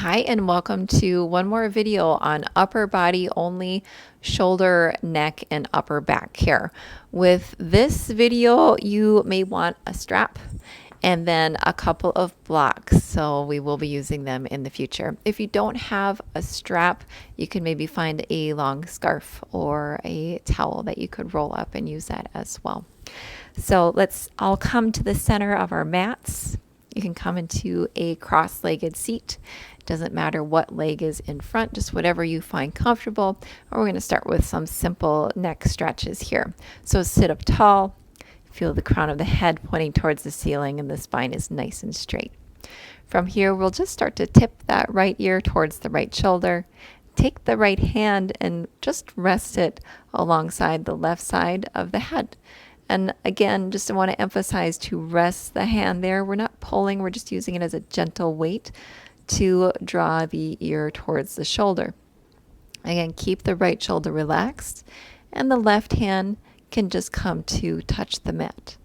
Hi, and welcome to one more video on upper body only, shoulder, neck, and upper back care. With this video, you may want a strap and then a couple of blocks, so we will be using them in the future. If you don't have a strap, you can maybe find a long scarf or a towel that you could roll up and use that as well. So let's all come to the center of our mats. You can come into a cross-legged seat. It doesn't matter what leg is in front, just whatever you find comfortable. And we're going to start with some simple neck stretches here. So sit up tall, feel the crown of the head pointing towards the ceiling, and the spine is nice and straight. From here, we'll just start to tip that right ear towards the right shoulder. Take the right hand and just rest it alongside the left side of the head. And again, just want to emphasize to rest the hand there. We're not pulling, we're just using it as a gentle weight to draw the ear towards the shoulder. Again, keep the right shoulder relaxed, and the left hand can just come to touch the mat.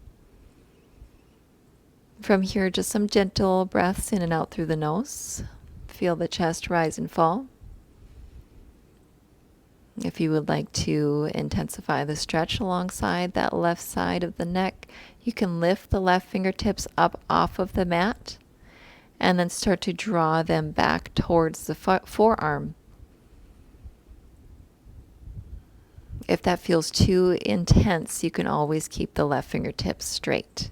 From here, just some gentle breaths in and out through the nose. Feel the chest rise and fall. If you would like to intensify the stretch alongside that left side of the neck, you can lift the left fingertips up off of the mat and then start to draw them back towards the forearm. If that feels too intense, you can always keep the left fingertips straight.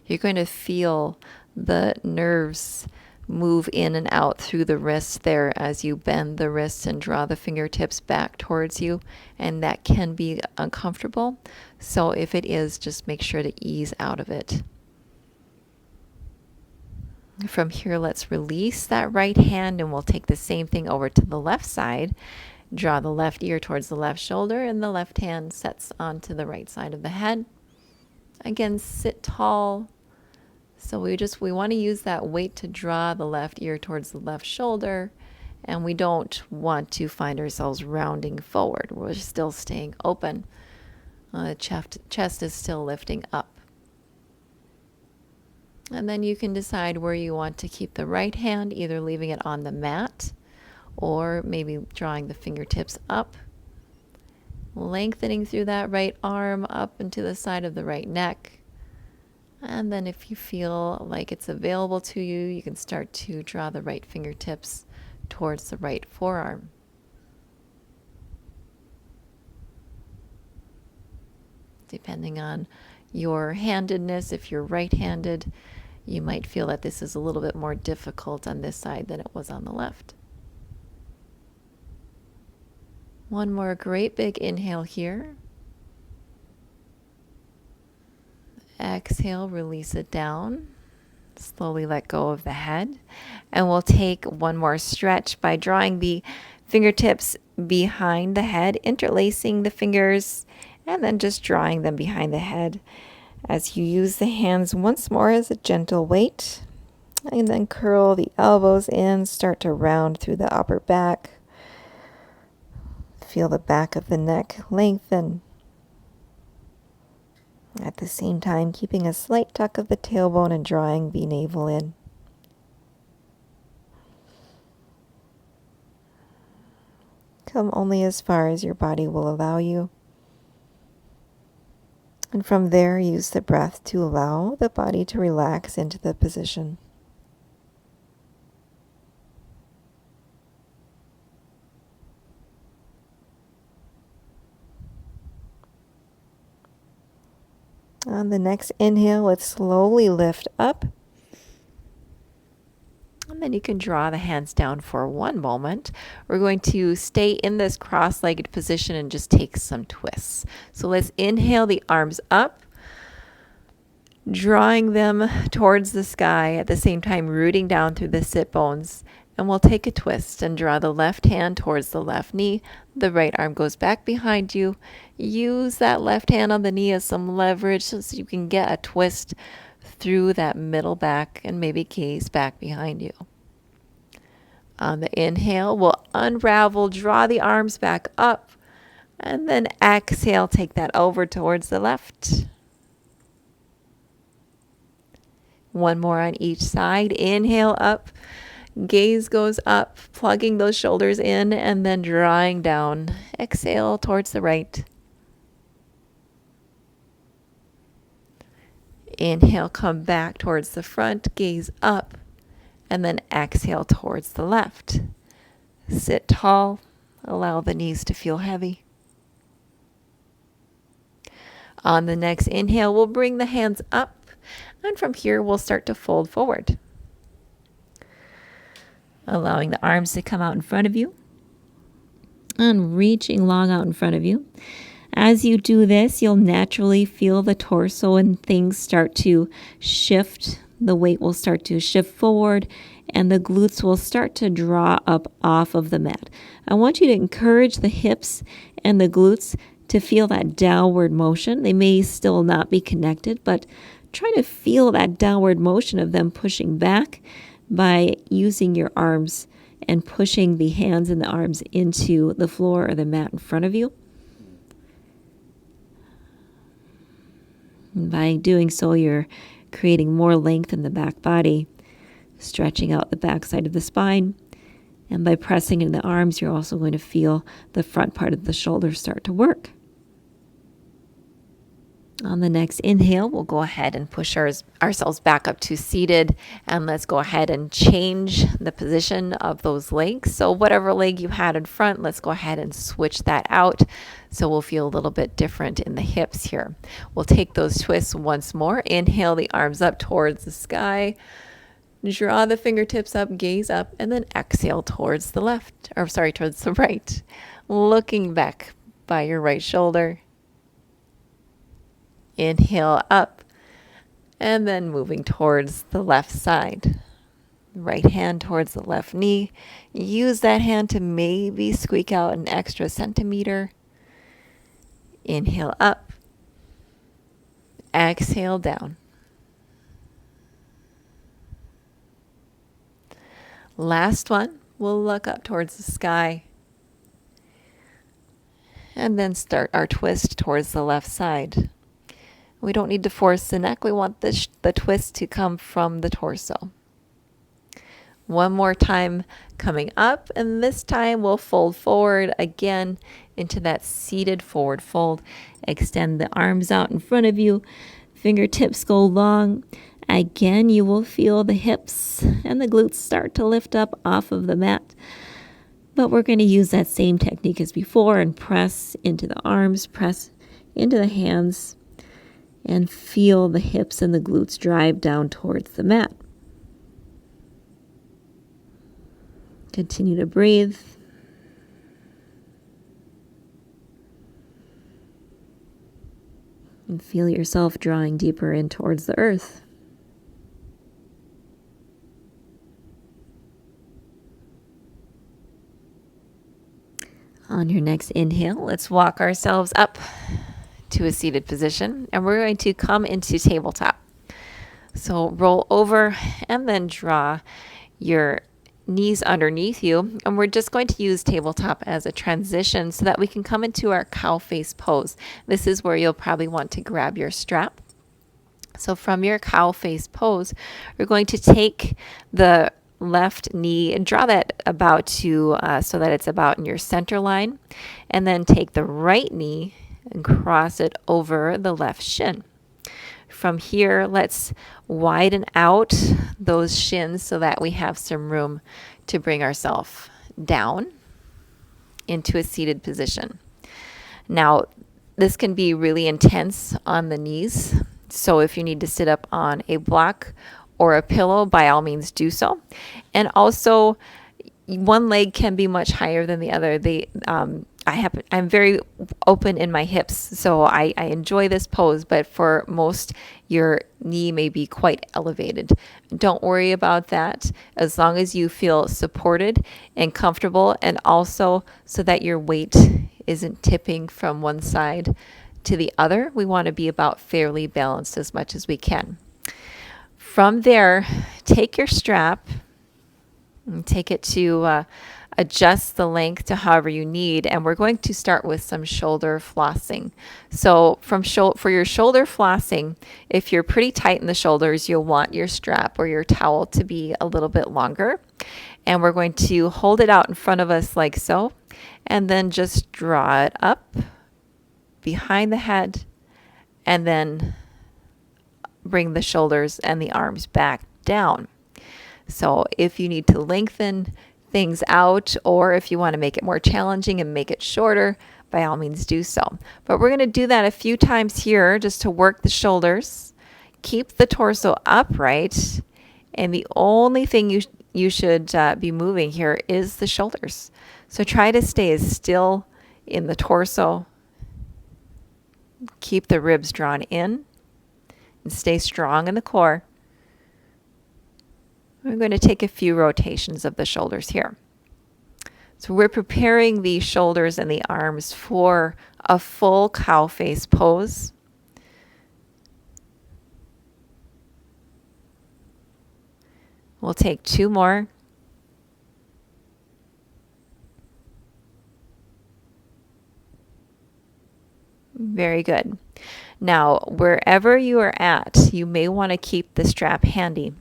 You're going to feel the nerves move in and out through the wrist there as you bend the wrists and draw the fingertips back towards you, and that can be uncomfortable. So if it is, just make sure to ease out of it. From here, let's release that right hand, and we'll take the same thing over to the left side. Draw the left ear towards the left shoulder, and the left hand sets onto the right side of the head. Again, sit tall. So we want to use that weight to draw the left ear towards the left shoulder, and we don't want to find ourselves rounding forward. We're still staying open. The chest is still lifting up. And then you can decide where you want to keep the right hand, either leaving it on the mat or maybe drawing the fingertips up, lengthening through that right arm up into the side of the right neck. And then if you feel like it's available to you, you can start to draw the right fingertips towards the right forearm. Depending on your handedness, if you're right-handed, you might feel that this is a little bit more difficult on this side than it was on the left. One more great big inhale here. Exhale, release it down. Slowly let go of the head. And we'll take one more stretch by drawing the fingertips behind the head, interlacing the fingers, and then just drawing them behind the head as you use the hands once more as a gentle weight. And then curl the elbows in, start to round through the upper back. Feel the back of the neck lengthen. At the same time, keeping a slight tuck of the tailbone and drawing the navel in. Come only as far as your body will allow you. And from there, use the breath to allow the body to relax into the position. On the next inhale, let's slowly lift up. And then you can draw the hands down for one moment. We're going to stay in this cross-legged position and just take some twists. So let's inhale the arms up, drawing them towards the sky, at the same time rooting down through the sit bones. And we'll take a twist and draw the left hand towards the left knee. The right arm goes back behind you. Use that left hand on the knee as some leverage so you can get a twist through that middle back and maybe gaze back behind you. On the inhale, we'll unravel, draw the arms back up, and then exhale, take that over towards the left. One more on each side. Inhale up. Gaze goes up, plugging those shoulders in and then drawing down. Exhale towards the right. Inhale, come back towards the front, gaze up, and then exhale towards the left. Sit tall, allow the knees to feel heavy. On the next inhale, we'll bring the hands up, and from here, we'll start to fold forward. Allowing the arms to come out in front of you, and reaching long out in front of you. As you do this, you'll naturally feel the torso and things start to shift. The weight will start to shift forward, and the glutes will start to draw up off of the mat. I want you to encourage the hips and the glutes to feel that downward motion. They may still not be connected, but try to feel that downward motion of them pushing back by using your arms and pushing the hands and the arms into the floor or the mat in front of you. And by doing so, you're creating more length in the back body, stretching out the back side of the spine. And by pressing in the arms, you're also going to feel the front part of the shoulders start to work. On the next inhale, we'll go ahead and push ourselves back up to seated, and let's go ahead and change the position of those legs. So whatever leg you had in front, let's go ahead and switch that out. So we'll feel a little bit different in the hips here. We'll take those twists once more. Inhale the arms up towards the sky. Draw the fingertips up, gaze up, and then exhale towards the towards the right. Looking back by your right shoulder. Inhale up, and then moving towards the left side. Right hand towards the left knee. Use that hand to maybe squeak out an extra centimeter. Inhale up. Exhale down. Last one, we'll look up towards the sky. And then start our twist towards the left side. We don't need to force the neck. We want the twist to come from the torso. One more time coming up, and this time we'll fold forward again into that seated forward fold. Extend the arms out in front of you. Fingertips go long. Again, you will feel the hips and the glutes start to lift up off of the mat. But we're going to use that same technique as before and press into the arms, press into the hands, and feel the hips and the glutes drive down towards the mat. Continue to breathe. And feel yourself drawing deeper in towards the earth. On your next inhale, let's walk ourselves up to a seated position, and we're going to come into tabletop. So roll over and then draw your knees underneath you, and we're just going to use tabletop as a transition so that we can come into our cow face pose. This is where you'll probably want to grab your strap. So from your cow face pose, we're going to take the left knee and draw that about to so that it's about in your center line, and then take the right knee and cross it over the left shin. From here, let's widen out those shins so that we have some room to bring ourselves down into a seated position. Now, this can be really intense on the knees. So if you need to sit up on a block or a pillow, by all means do so. And also, one leg can be much higher than the other. I'm very open in my hips, so I enjoy this pose, but for most, your knee may be quite elevated. Don't worry about that, as long as you feel supported and comfortable, and also so that your weight isn't tipping from one side to the other. We want to be about fairly balanced as much as we can. From there, take your strap and take it to adjust the length to however you need, and we're going to start with some shoulder flossing. So for your shoulder flossing, if you're pretty tight in the shoulders, you'll want your strap or your towel to be a little bit longer. And we're going to hold it out in front of us like so, and then just draw it up behind the head, and then bring the shoulders and the arms back down. So if you need to lengthen things out, or if you want to make it more challenging and make it shorter, by all means do so. But we're going to do that a few times here just to work the shoulders. Keep the torso upright, and the only thing you should be moving here is the shoulders. So try to stay as still in the torso. Keep the ribs drawn in and stay strong in the core. I'm going to take a few rotations of the shoulders here. So we're preparing the shoulders and the arms for a full cow face pose. We'll take 2 more. Very good. Now, wherever you are at, you may want to keep the strap handy.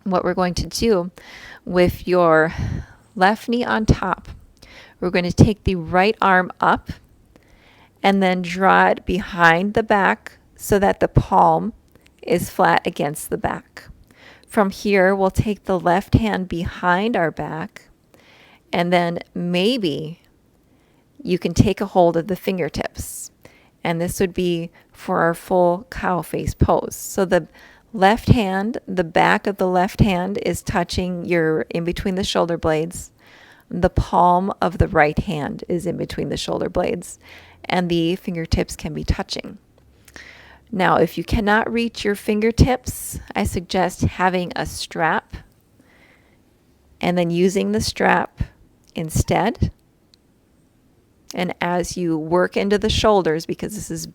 What we're going to do with your left knee on top, we're going to take the right arm up and then draw it behind the back so that the palm is flat against the back. From here, we'll take the left hand behind our back, and then maybe you can take a hold of the fingertips. And this would be for our full cow face pose. So the left hand, the back of the left hand is touching in between the shoulder blades. The palm of the right hand is in between the shoulder blades, and the fingertips can be touching. Now, if you cannot reach your fingertips, I suggest having a strap and then using the strap instead. And as you work into the shoulders, because this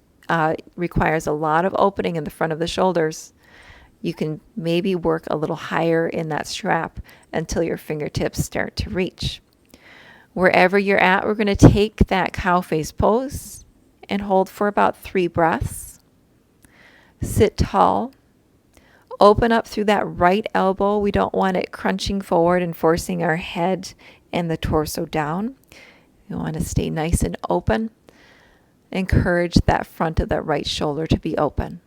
requires a lot of opening in the front of the shoulders, you can maybe work a little higher in that strap until your fingertips start to reach. Wherever you're at, we're going to take that cow face pose and hold for about 3 breaths. Sit tall. Open up through that right elbow. We don't want it crunching forward and forcing our head and the torso down. You want to stay nice and open. Encourage that front of that right shoulder to be open.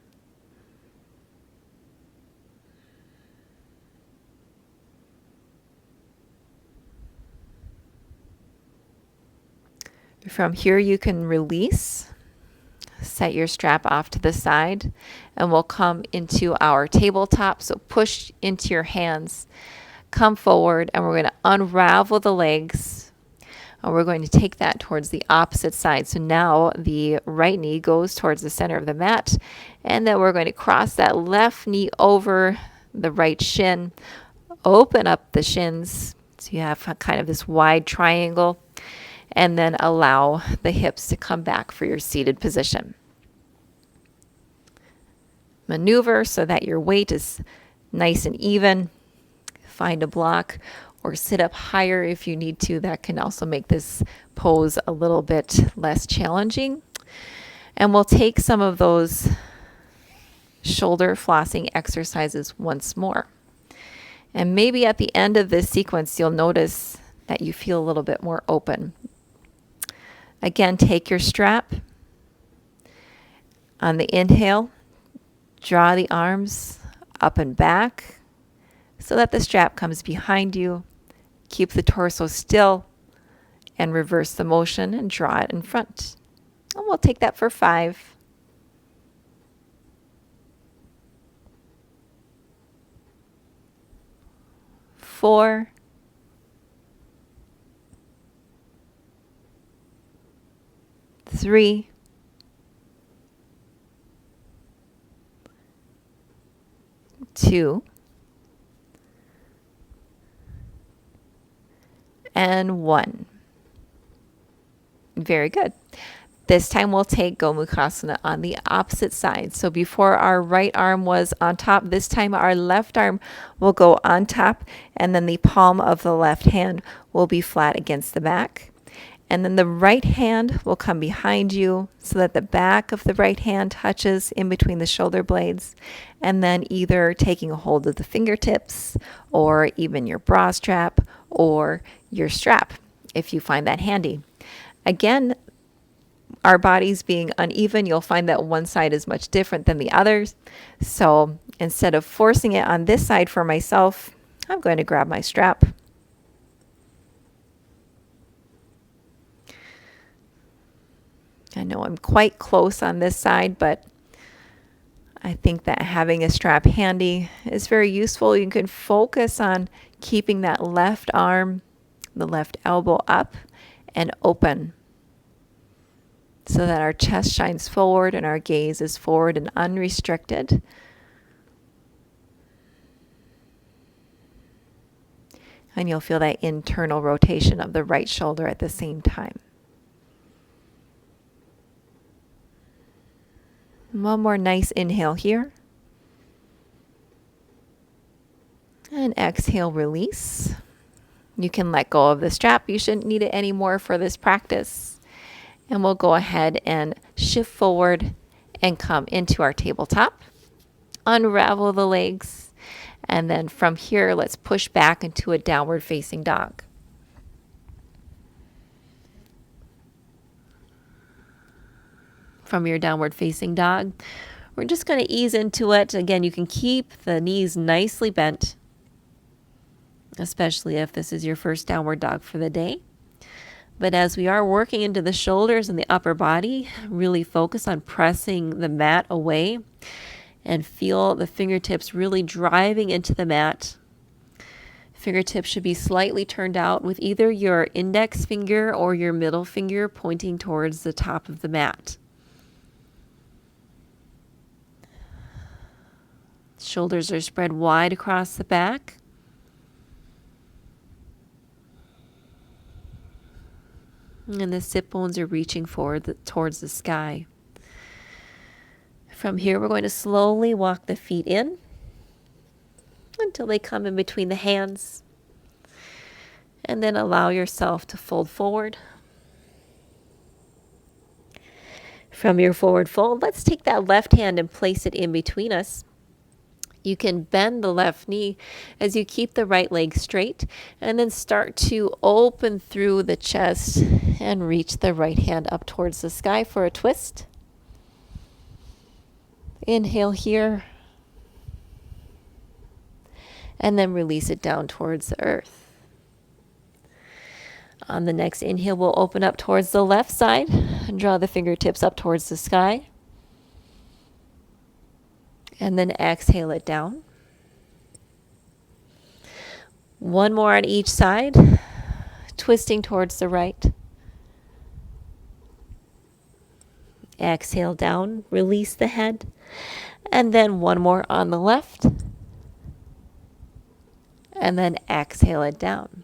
From here, you can release, set your strap off to the side, and we'll come into our tabletop. So push into your hands, come forward, and we're going to unravel the legs. And we're going to take that towards the opposite side. So now the right knee goes towards the center of the mat, and then we're going to cross that left knee over the right shin, open up the shins so you have kind of this wide triangle, and then allow the hips to come back for your seated position. Maneuver so that your weight is nice and even. Find a block or sit up higher if you need to. That can also make this pose a little bit less challenging. And we'll take some of those shoulder flossing exercises once more. And maybe at the end of this sequence, you'll notice that you feel a little bit more open. Again, take your strap. On the inhale, draw the arms up and back so that the strap comes behind you. Keep the torso still and reverse the motion and draw it in front. And we'll take that for 5. 4. 3. 2. And 1. Very good. This time we'll take Gomukhasana on the opposite side. So before our right arm was on top, this time our left arm will go on top, and then the palm of the left hand will be flat against the back. And then the right hand will come behind you so that the back of the right hand touches in between the shoulder blades. And then either taking a hold of the fingertips or even your bra strap or your strap, if you find that handy. Again, our bodies being uneven, you'll find that one side is much different than the others. So instead of forcing it on this side for myself, I'm going to grab my strap. I know I'm quite close on this side, but I think that having a strap handy is very useful. You can focus on keeping that left arm, the left elbow up and open, so that our chest shines forward and our gaze is forward and unrestricted. And you'll feel that internal rotation of the right shoulder at the same time. One more nice inhale here. And exhale, release. You can let go of the strap. You shouldn't need it anymore for this practice. And we'll go ahead and shift forward and come into our tabletop. Unravel the legs. And then from here, let's push back into a downward facing dog. From your downward facing dog, we're just going to ease into it. Again, you can keep the knees nicely bent, especially if this is your first downward dog for the day. But as we are working into the shoulders and the upper body, really focus on pressing the mat away and feel the fingertips really driving into the mat. Fingertips should be slightly turned out with either your index finger or your middle finger pointing towards the top of the mat. Shoulders are spread wide across the back. And the sit bones are reaching forward towards the sky. From here, we're going to slowly walk the feet in until they come in between the hands. And then allow yourself to fold forward. From your forward fold, let's take that left hand and place it in between us. You can bend the left knee as you keep the right leg straight, and then start to open through the chest and reach the right hand up towards the sky for a twist. Inhale here, and then release it down towards the earth. On the next inhale, we'll open up towards the left side and draw the fingertips up towards the sky. And then exhale it down. One more on each side, twisting towards the right. Exhale down, release the head. And then one more on the left. And then exhale it down.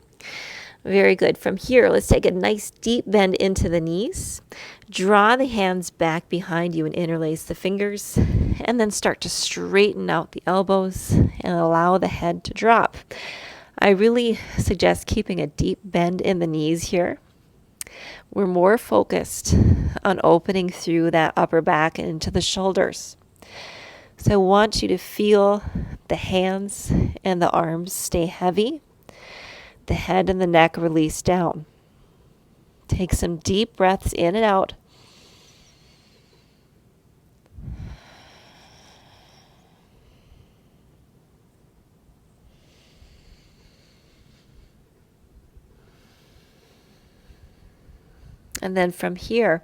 Very good. From here, let's take a nice deep bend into the knees. Draw the hands back behind you and interlace the fingers. And then start to straighten out the elbows and allow the head to drop. I really suggest keeping a deep bend in the knees here. We're more focused on opening through that upper back and into the shoulders. So I want you to feel the hands and the arms stay heavy. The head and the neck release down. Take some deep breaths in and out. And then from here,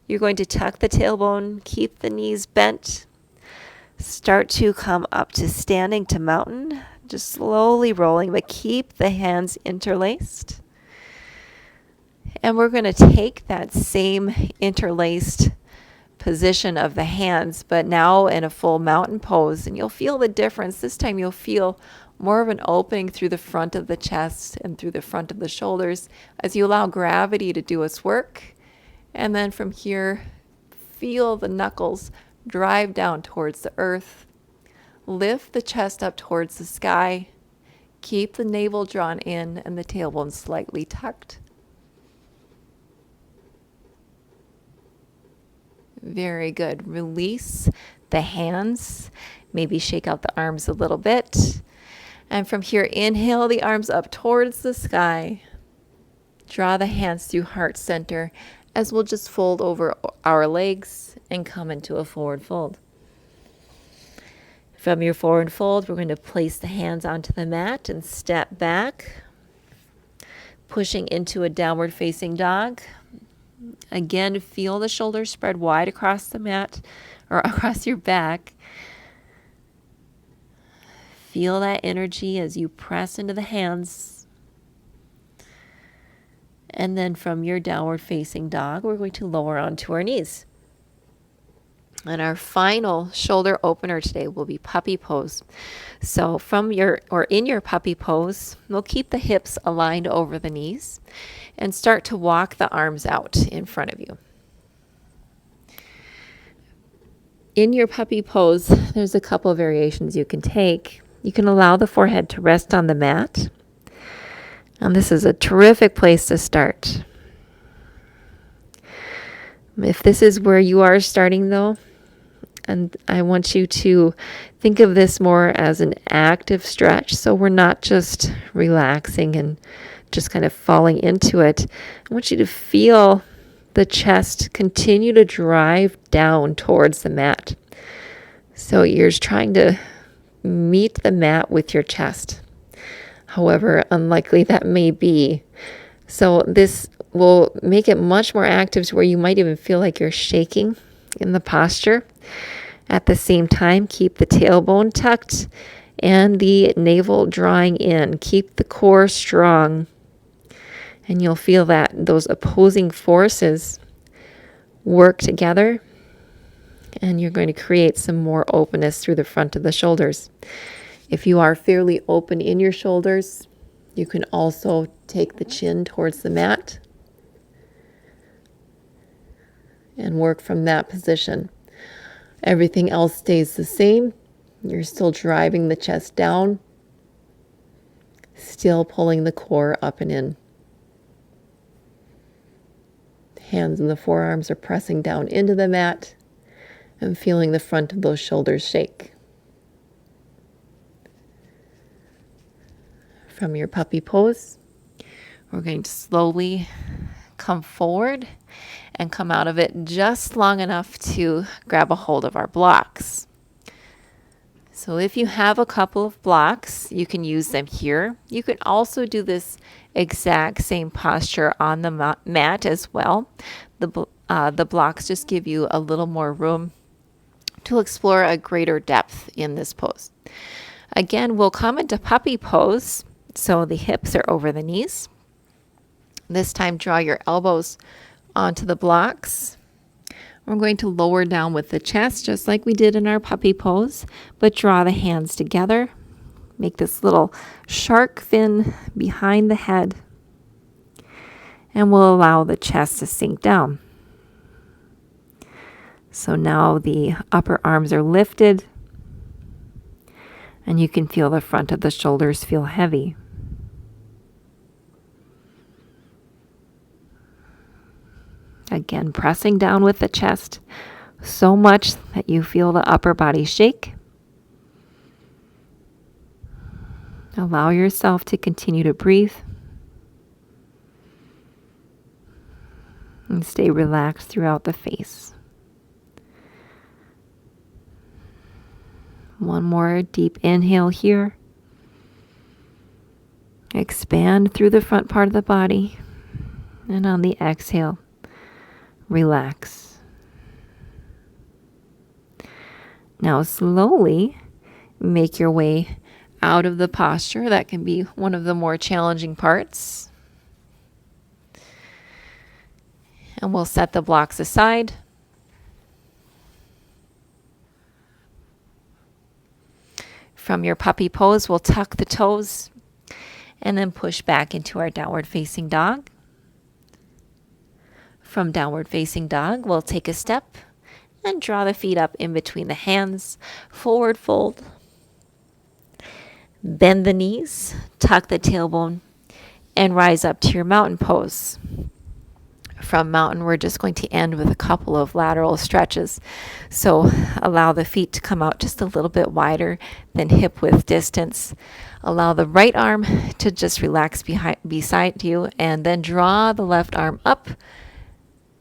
you're going to tuck the tailbone, keep the knees bent. Start to come up to standing to mountain, just slowly rolling, but keep the hands interlaced. And we're going to take that same interlaced position of the hands, but now in a full mountain pose. And you'll feel the difference. This time you'll feel more of an opening through the front of the chest and through the front of the shoulders as you allow gravity to do its work. And then from here, feel the knuckles drive down towards the earth. Lift the chest up towards the sky. Keep the navel drawn in and the tailbone slightly tucked. Very good. Release the hands. Maybe shake out the arms a little bit. And from here, inhale the arms up towards the sky. Draw the hands through heart center as we'll just fold over our legs and come into a forward fold. From your forward fold, we're going to place the hands onto the mat and step back, pushing into a downward facing dog. Again, feel the shoulders spread wide across the mat or across your back. Feel that energy as you press into the hands. And then from your downward facing dog, we're going to lower onto our knees. And our final shoulder opener today will be puppy pose. So in your puppy pose, we'll keep the hips aligned over the knees and start to walk the arms out in front of you. In your puppy pose, there's a couple of variations you can take. You can allow the forehead to rest on the mat. And this is a terrific place to start. If this is where you are starting though, and I want you to think of this more as an active stretch. So we're not just relaxing and just kind of falling into it. I want you to feel the chest continue to drive down towards the mat. So you're trying to meet the mat with your chest, however unlikely that may be. So this will make it much more active to where you might even feel like you're shaking in the posture. At the same time, keep the tailbone tucked and the navel drawing in. Keep the core strong. And you'll feel that those opposing forces work together. And you're going to create some more openness through the front of the shoulders. If you are fairly open in your shoulders, you can also take the chin towards the mat and work from that position. Everything else stays the same. You're still driving the chest down, still pulling the core up and in. Hands and the forearms are pressing down into the mat and feeling the front of those shoulders shake. From your puppy pose, we're going to slowly come forward and come out of it just long enough to grab a hold of our blocks. So if you have a couple of blocks, you can use them here. You can also do this exact same posture on the mat as well. The blocks just give you a little more room to explore a greater depth in this pose. Again, we'll come into puppy pose. So the hips are over the knees. This time, draw your elbows onto the blocks. We're going to lower down with the chest, just like we did in our puppy pose, but draw the hands together. Make this little shark fin behind the head, and we'll allow the chest to sink down. So now the upper arms are lifted, and you can feel the front of the shoulders feel heavy. Again, pressing down with the chest so much that you feel the upper body shake. Allow yourself to continue to breathe and stay relaxed throughout the face. One more deep inhale here. Expand through the front part of the body, and on the exhale, relax. Now slowly make your way out of the posture. That can be one of the more challenging parts. And we'll set the blocks aside. From your puppy pose, we'll tuck the toes and then push back into our downward facing dog. From downward facing dog, we'll take a step and draw the feet up in between the hands, forward fold. Bend the knees, tuck the tailbone, and rise up to your mountain pose. From mountain, we're just going to end with a couple of lateral stretches. So allow the feet to come out just a little bit wider than hip width distance. Allow the right arm to just relax beside you, and then draw the left arm up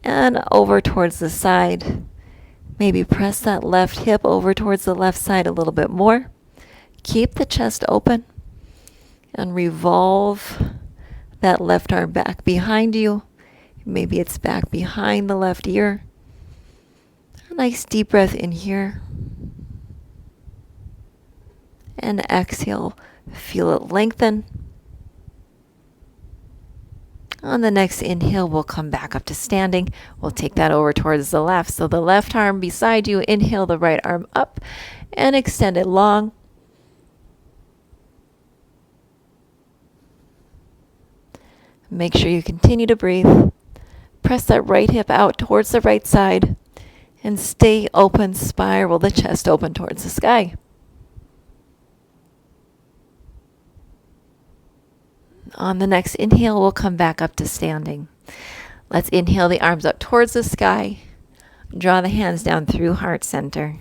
and over towards the side. Maybe press that left hip over towards the left side a little bit more. Keep the chest open and revolve that left arm back behind you. Maybe it's back behind the left ear. A nice deep breath in here. And exhale, feel it lengthen. On the next inhale, we'll come back up to standing. We'll take that over towards the left. So the left arm beside you, inhale the right arm up and extend it long. Make sure you continue to breathe. Press that right hip out towards the right side and stay open, spiral the chest open towards the sky. On the next inhale, we'll come back up to standing. Let's inhale the arms up towards the sky. Draw the hands down through heart center.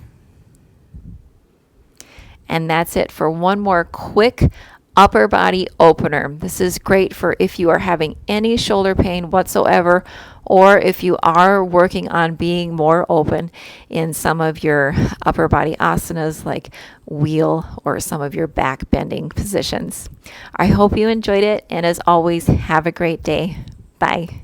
And that's it for one more quick upper body opener. This is great for if you are having any shoulder pain whatsoever, or if you are working on being more open in some of your upper body asanas like wheel or some of your back bending positions. I hope you enjoyed it, and as always, have a great day. Bye.